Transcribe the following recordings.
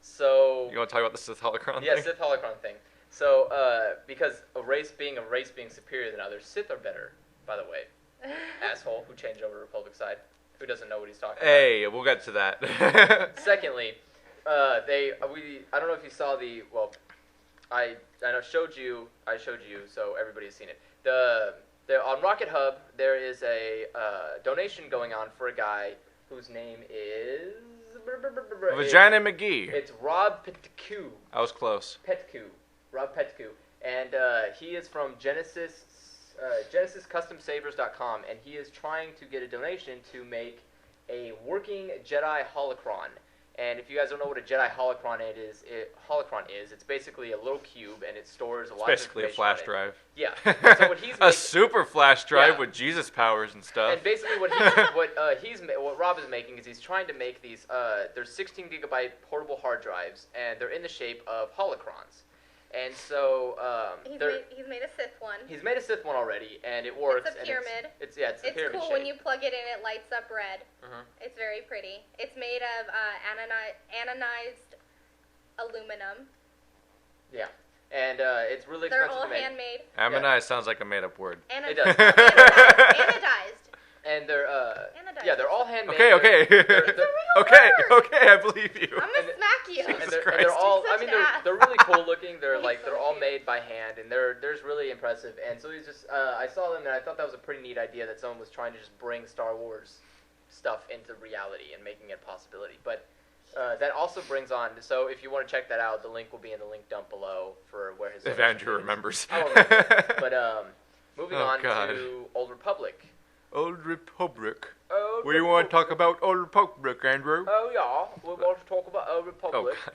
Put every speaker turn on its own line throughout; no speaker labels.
So
You want to talk about the Sith Holocron thing?
Yeah, Sith Holocron thing. So, because a race being superior than others, Sith are better, by the way. Asshole who changed over to Republic side, who doesn't know what he's talking about.
Hey, we'll get to that.
Secondly, I don't know if you saw I showed you, so everybody's seen it. On Rocket Hub, there is a donation going on for a guy whose name is...
Vagina McGee.
It's Rob Petcu.
I was close.
Rob Petcu. And he is from Genesis CustomSavers.com, and he is trying to get a donation to make a working Jedi Holocron. And if you guys don't know what a Jedi Holocron is, it's basically a little cube, and it stores a lot of information.
Basically a flash drive.
Yeah. So what he's
a super flash drive with Jesus powers and stuff.
And basically what Rob is making is he's trying to make these. There's 16 gigabyte portable hard drives, and they're in the shape of holocrons. And so
he's made a Sith one.
He's made a Sith one already, and it works.
It's a pyramid.
It's a pyramid
It's cool
shape.
when you plug it in; it lights up red.
Mm-hmm.
It's very pretty. It's made of anodized aluminum.
Yeah, and it's really
They're
expensive
all
to make.
handmade.
Ammonized sounds like a made-up word.
It does.
Anodized.
And they're
Anodized.
yeah, they're all handmade.
Okay.
It's a real word.
Okay, I believe you.
I'm gonna smack you.
And
Jesus
they're all.
You're such
I mean,
an ass.
they're really cool looking. They're
He's so
all
cute.
made by hand, and they're really impressive. And so he's just. I saw them, and I thought that was a pretty neat idea that someone was trying to just bring Star Wars stuff into reality and making it a possibility. But that also brings on. So if you want to check that out, the link will be in the link dump below for where his.
If Andrew remembers.
I will remember. But moving on
God.
to Old Republic.
Old Republic.
Old
We want to talk about Old Republic, Andrew.
Oh yeah, we want to talk about Old Republic.
Oh,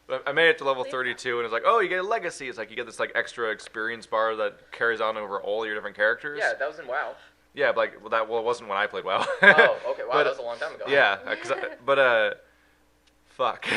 God. I made it to level 32, and it's like, oh, you get a legacy. It's like you get this like extra experience bar that carries on over all your different characters.
Yeah, that was in WoW.
Yeah, but it wasn't when I played WoW.
Oh, okay. Wow, that was a long time ago.
Yeah, fuck.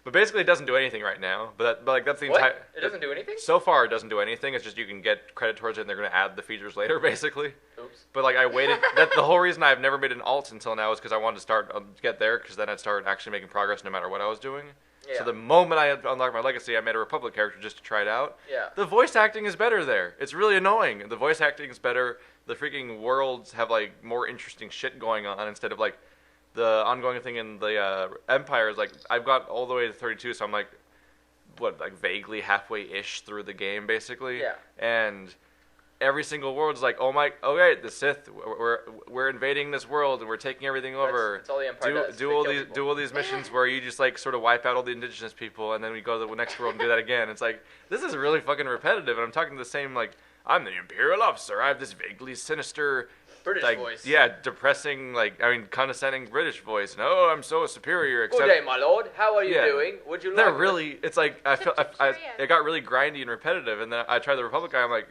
But basically, it doesn't do anything right now. But that's the entire.
It doesn't do anything?
So far, it doesn't do anything. It's just you can get credit towards it, and they're going to add the features later, basically.
Oops.
But I waited. The whole reason I've never made an alt until now is because I wanted to get there, because then I'd start actually making progress no matter what I was doing.
Yeah.
So the moment I unlocked my legacy, I made a Republic character just to try it out.
Yeah.
The voice acting is better there. It's really annoying. The voice acting is better. The freaking worlds have more interesting shit going on instead of the ongoing thing in the Empire is I've got all the way to 32, so I'm vaguely halfway-ish through the game, basically.
Yeah.
And every single world is okay, the Sith, we're invading this world and we're taking everything over.
That's all the Empire does.
Do all these missions where you just sort of wipe out all the indigenous people, and then we go to the next world and do that again. It's this is really fucking repetitive, and I'm talking the same I'm the Imperial officer. I have this vaguely sinister
British voice.
Yeah, depressing, condescending British voice. And, oh, I'm so superior. Except,
Good day, my lord. How are you doing? Would you like...
They're really... It's I felt... it got really grindy and repetitive, and then I tried the Republic guy, I'm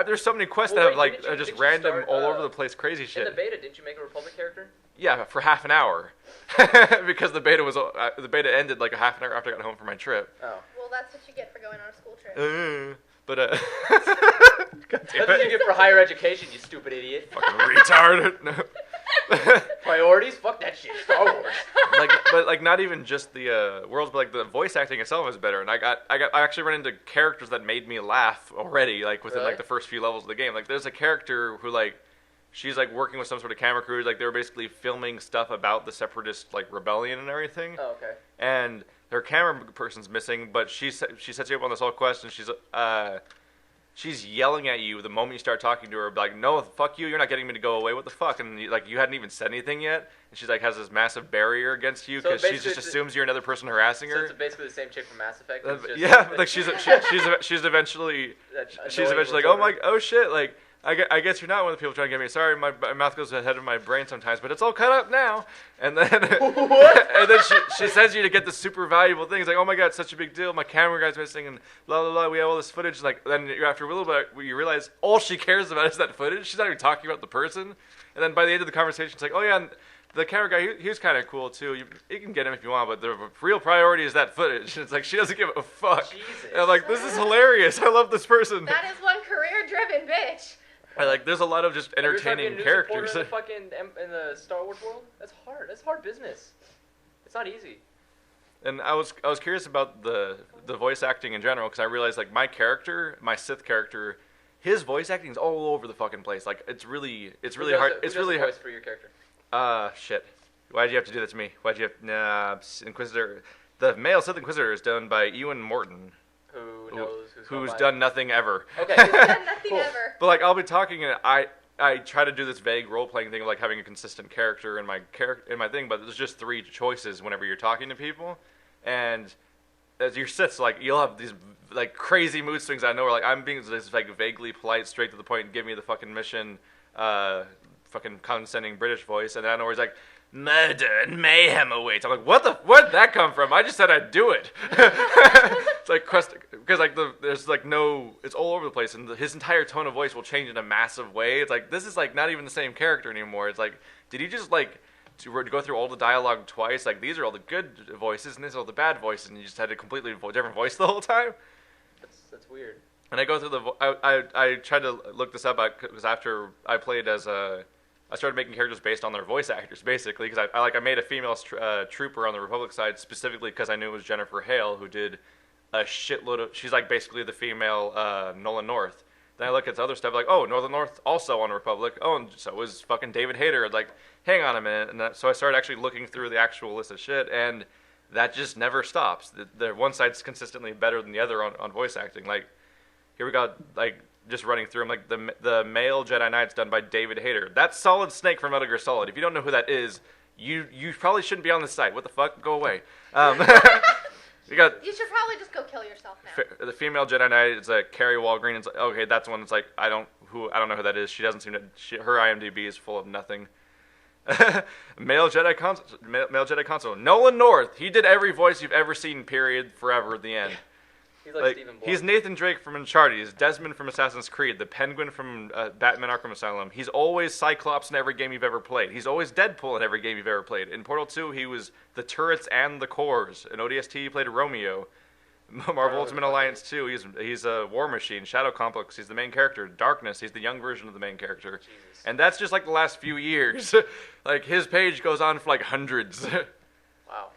there's so many quests that have, just random, all over the place crazy shit.
In the beta, didn't you make a Republic character?
Yeah, for half an hour. Because the beta ended a half an hour after I got home from my trip.
Oh.
Well, that's what you get for going on a school trip.
But
That's what you get for higher education, you stupid idiot.
Fucking retard. No.
Priorities? Fuck that shit. Star Wars.
But not even just the worlds, but the voice acting itself is better. And I actually run into characters that made me laugh already, within
Really?
the first few levels of the game. There's a character who she's working with some sort of camera crew. They were basically filming stuff about the Separatist rebellion and everything.
Oh, okay.
And their camera person's missing, but she sets you up on this whole quest, and she's yelling at you the moment you start talking to her, no, fuck you, you're not getting me to go away, what the fuck? And you hadn't even said anything yet, and she's has this massive barrier against you because she just assumes you're another person harassing her.
So it's basically the same chick from Mass Effect.
Yeah, she's eventually oh shit, I guess you're not one of the people trying to get me. Sorry, my mouth goes ahead of my brain sometimes, but it's all cut up now. And then, and then she says you to get the super valuable things. Oh my god, it's such a big deal. My camera guy's missing, and blah blah blah. We have all this footage. Then after a little bit, you realize all she cares about is that footage. She's not even talking about the person. And then by the end of the conversation, it's oh yeah, and the camera guy, he was kind of cool too. You can get him if you want, but the real priority is that footage. And it's she doesn't give a fuck.
Jesus.
And I'm this is hilarious. I love this person.
That is one career-driven bitch.
There's a lot of just entertaining characters.
In the Star Wars world, that's hard. That's hard business. It's not easy.
And I was curious about the voice acting in general because I realized like my Sith character, his voice acting is all over the fucking place. Like it's really hard. It's really hard.
Voice for your character.
Shit. Why'd you have to do that to me? Why'd you have Inquisitor? The male Sith Inquisitor is done by Ewan Morton. Who's done nothing ever.
Okay.
He's done nothing ever.
But like I'll be talking and I try to do this vague role playing thing of like having a consistent character in my thing, but there's just 3 choices whenever you're talking to people, and as your Siths, like you'll have these like crazy mood swings out of nowhere. Like I'm being just like vaguely polite, straight to the point, give me the fucking mission, fucking condescending British voice, and then it's like murder and mayhem awaits. I'm like, where'd that come from? I just said I'd do it. It's like because like there's like no, it's all over the place, and his entire tone of voice will change in a massive way. It's like this is like not even the same character anymore. It's like, did he just like to go through all the dialogue twice? Like these are all the good voices, and these are all the bad voices, and you just had a completely different voice the whole time.
That's weird.
And I go through I tried to look this up because after I played as I started making characters based on their voice actors, basically, because I made a female trooper on the Republic side specifically because I knew it was Jennifer Hale who did a shitload of. She's like basically the female Nolan North. Then I look at the other stuff like, oh, Northern North also on the Republic. Oh, and so was fucking David Hayter. Like, hang on a minute. And so I started actually looking through the actual list of shit, and that just never stops. The one side's consistently better than the other on voice acting. Like, here we got like. Just running through them, like the male Jedi Knight's done by David Hayter. That's Solid Snake from Metal Gear Solid. If you don't know who that is, you probably shouldn't be on this site. What the fuck? Go away. You
should probably just go kill yourself now.
The female Jedi Knight is Carrie Walgreen. It's like, okay, that's one. It's like I don't know who that is. She doesn't seem to. Her IMDb is full of nothing. Male Jedi Console. Nolan North. He did every voice you've ever seen. Period. Forever. At the end.
He's like Stephen Ball.
He's Nathan Drake from Uncharted. He's Desmond from Assassin's Creed. The Penguin from Batman Arkham Asylum. He's always Cyclops in every game you've ever played. He's always Deadpool in every game you've ever played. In Portal 2, he was the turrets and the cores. In ODST, he played Romeo. Marvel Ultimate Alliance 2, he's a War Machine. Shadow Complex, he's the main character. Darkness, he's the young version of the main character.
Jesus.
And that's just like the last few years. Like his page goes on for like hundreds.
Wow.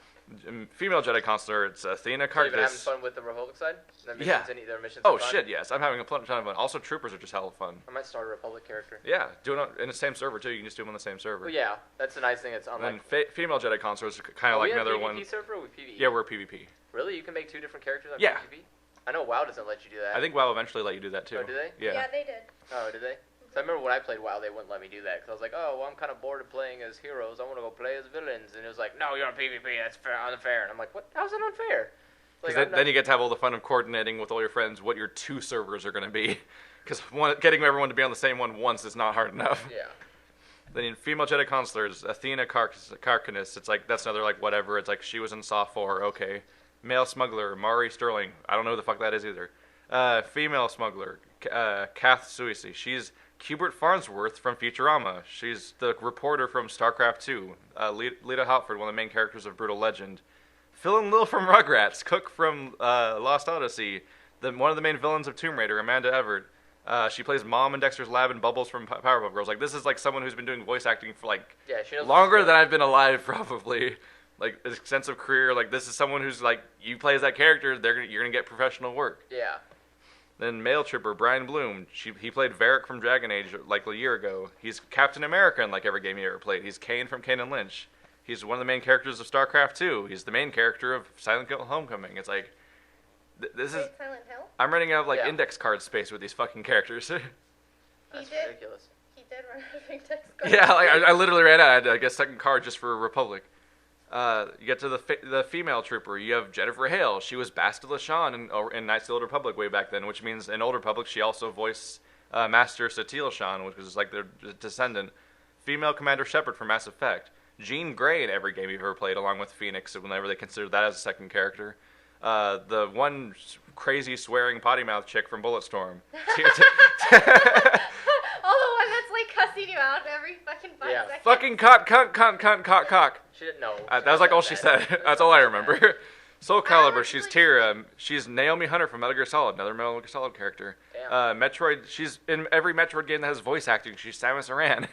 Female Jedi Consular, it's Athena Karkas.
So you've been having fun with the Republic side?
Yeah.
Their missions
Oh
are fun?
shit, yes. I'm having a ton of fun. Also, Troopers are just hella fun.
I might start a Republic character.
Yeah, doing it in the same server too. You can just do them on the same server.
Well, yeah, that's a nice thing. It's unlike.
And female Jedi Consular is kind of like another
PvP
one.
server or with PvE?
Yeah, we're PvP.
Really? You can make 2 different characters on
Yeah.
PvP? I know WoW doesn't let you do that.
I think WoW eventually let you do that too.
Oh, do they?
Yeah.
Yeah, they did.
Oh, did they? So I remember when I played WoW, they wouldn't let me do that because I was like, oh, well, I'm kind of bored of playing as heroes. I want to go play as villains. And it was like, no, you're on PvP. That's unfair. And I'm like, what? How's that unfair?
Because then you get to have all the fun of coordinating with all your friends what your 2 servers are going to be. Because getting everyone to be on the same one once is not hard enough.
Yeah.
Then in female Jedi Consulars, Athena Karkanis, it's like, that's another like whatever. It's like she was in Saw 4, okay. Male Smuggler, Mari Sterling. I don't know who the fuck that is either. Female Smuggler, Kath Suisi. She's Hubert Farnsworth from Futurama. She's the reporter from StarCraft 2. Lita Hopford, one of the main characters of Brutal Legend. Phil and Lil from Rugrats. Cook from Lost Odyssey. One of the main villains of Tomb Raider, Amanda Everett. She plays Mom in Dexter's Lab and Bubbles from Powerpuff Girls. Like, this is like someone who's been doing voice acting for like longer than I've been alive, probably. Like, extensive career. Like, this is someone who's like, you play as that character, you're gonna get professional work.
Yeah.
Then male trooper Brian Bloom. He played Varric from Dragon Age like a year ago. He's Captain America in like every game he ever played. He's Kane from Kane and Lynch. He's one of the main characters of StarCraft 2. He's the main character of Silent Hill Homecoming. It's like, this is.
Silent Hill?
I'm running out of like index card space with these fucking characters.
That's ridiculous.
He did run out of index cards.
Yeah, like I literally ran out. I had to get a second card just for Republic. You get to the female trooper. You have Jennifer Hale. She was Bastila Shan in Knights of the Old Republic way back then, which means in Old Republic she also voiced Master Satil Shan, which was like their descendant. Female Commander Shepard from Mass Effect. Jean Grey in every game you've ever played, along with Phoenix, whenever they consider that as a second character. The one crazy swearing potty mouth chick from Bulletstorm.
Oh, the one that's like cussing you out every fucking 5 seconds.
Fucking cock.
She didn't know.
That was like all she said. That's all I remember. Soul Calibur, she's Tira. She's Naomi Hunter from Metal Gear Solid, another Metal Gear Solid character.
Damn.
Metroid, she's in every Metroid game that has voice acting. She's Samus Aran.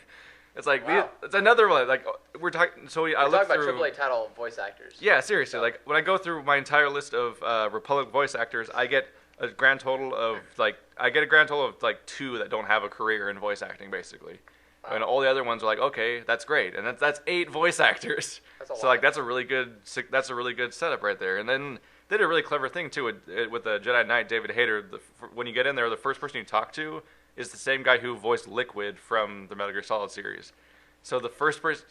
It's like
Wow.
it's another one. Like we're talking. So I
We're
look
talking
through.
about AAA title voice actors.
Yeah, seriously.
So-
Like when I go through my entire list of Republic voice actors, I get a grand total of like 2 that don't have a career in voice acting, basically.
Wow.
And all the other ones are like, okay, that's great, and that's 8 voice actors.
That's a
So
lot.
like that's a really good setup right there. And then they did a really clever thing too with the Jedi Knight David Hayter. When you get in there, the first person you talk to is the same guy who voiced Liquid from the Metal Gear Solid series. So the first person,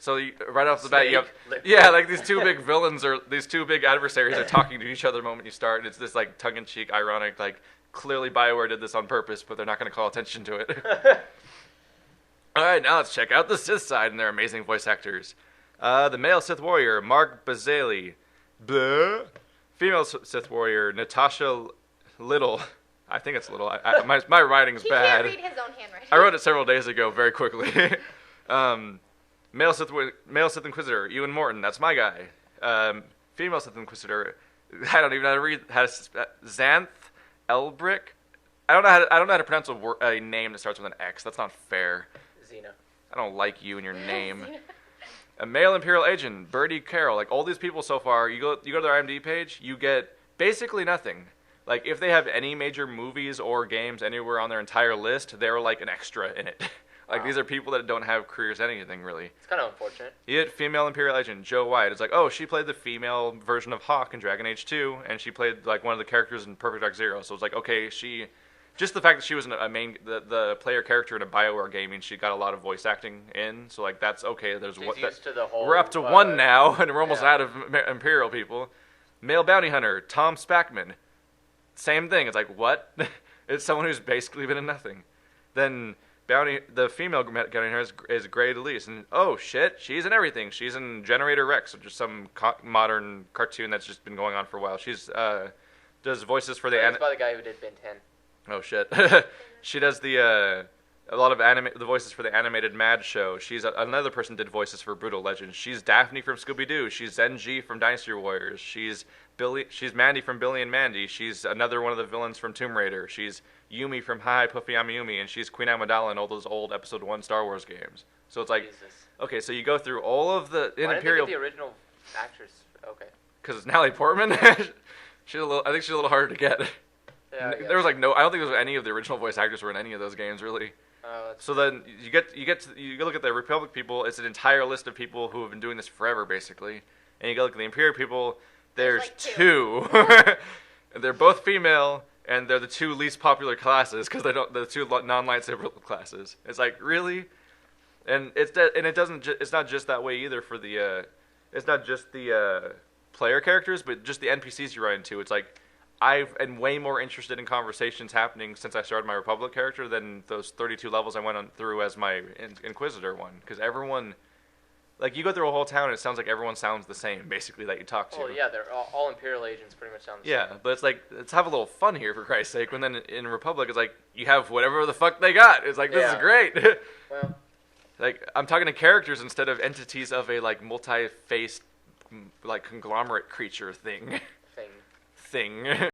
right off the bat, you have,
Liquid.
like these 2 big villains or these 2 big adversaries are talking to each other the moment you start, and it's this like tongue-in-cheek, ironic, like clearly BioWare did this on purpose, but they're not going to call attention to it. All right, now let's check out the Sith side and their amazing voice actors. The male Sith warrior, Mark Bazali. Female Sith warrior, Natasha Little. I think it's Little. My writing's
He
bad.
can't read his own handwriting.
I wrote it several days ago, very quickly. Male Sith Inquisitor, Ewan Morton. That's my guy. Female Sith Inquisitor. I don't even know how to read. Xanth Elbrick. I don't know how to pronounce a name that starts with an X. That's not fair.
Xena.
I don't like you and your name. A male Imperial agent, Bertie Carroll. Like all these people so far, you go to their IMDb page, you get basically nothing. Like if they have any major movies or games anywhere on their entire list, they're like an extra in it. Like
Wow.
these are people that don't have careers in anything really.
It's kind of unfortunate.
Yet female Imperial agent Joe White. It's like, oh, she played the female version of Hawk in Dragon Age 2, and she played like one of the characters in Perfect Dark Zero. So it's like, okay, just the fact that she was the player character in a BioWare game means she got a lot of voice acting in. So like that's okay.
She's used to the whole.
We're up to 1 now, and we're almost
yeah.
out of Imperial people. Male bounty hunter Tom Spackman. Same thing. It's like what? It's someone who's basically been in nothing. Then the female bounty hunter is Grey Delise, and oh shit, she's in everything. She's in Generator Rex, which is some modern cartoon that's just been going on for a while. She's does voices for the
It's by the guy who did Ben 10.
Oh shit. She does a lot of the voices for the animated Mad show. She's another person did voices for Brutal Legends. She's Daphne from Scooby Doo. She's Zenji from Dynasty Warriors. She's Mandy from Billy and Mandy. She's another one of the villains from Tomb Raider. She's Yumi from Hi Puffy Amiyumi, and she's Queen Amidala in all those old Episode 1 Star Wars games. So it's like,
Jesus.
okay, so you go through all of the
Why
Imperial,
didn't they get the original actress? Okay.
because it's Natalie Portman. I think she's a little harder to get.
Yeah, I
There was like I don't think there was any of the original voice actors were in any of those games really. So then you look at the Republic people. It's an entire list of people who have been doing this forever, basically. And you go look at the Imperial people. There's
like
2. And they're both female, and they're the 2 least popular classes because the 2 non-lightsaber classes. It's like really, and it's not just that way either for the it's not just the player characters, but just the NPCs you run into. It's like I am way more interested in conversations happening since I started my Republic character than those 32 levels I went on through as my Inquisitor one. Because everyone, like, you go through a whole town and it sounds like everyone sounds the same, basically, that you talk to.
Oh yeah, they're all Imperial agents pretty much sound the same.
Yeah, but it's like, let's have a little fun here, for Christ's sake. When then in Republic, it's like, you have whatever the fuck they got. It's like, this is
Yeah.
great.
Well,
Like, I'm talking to characters instead of entities of a, like, multi-faced, like, conglomerate creature thing.
thing.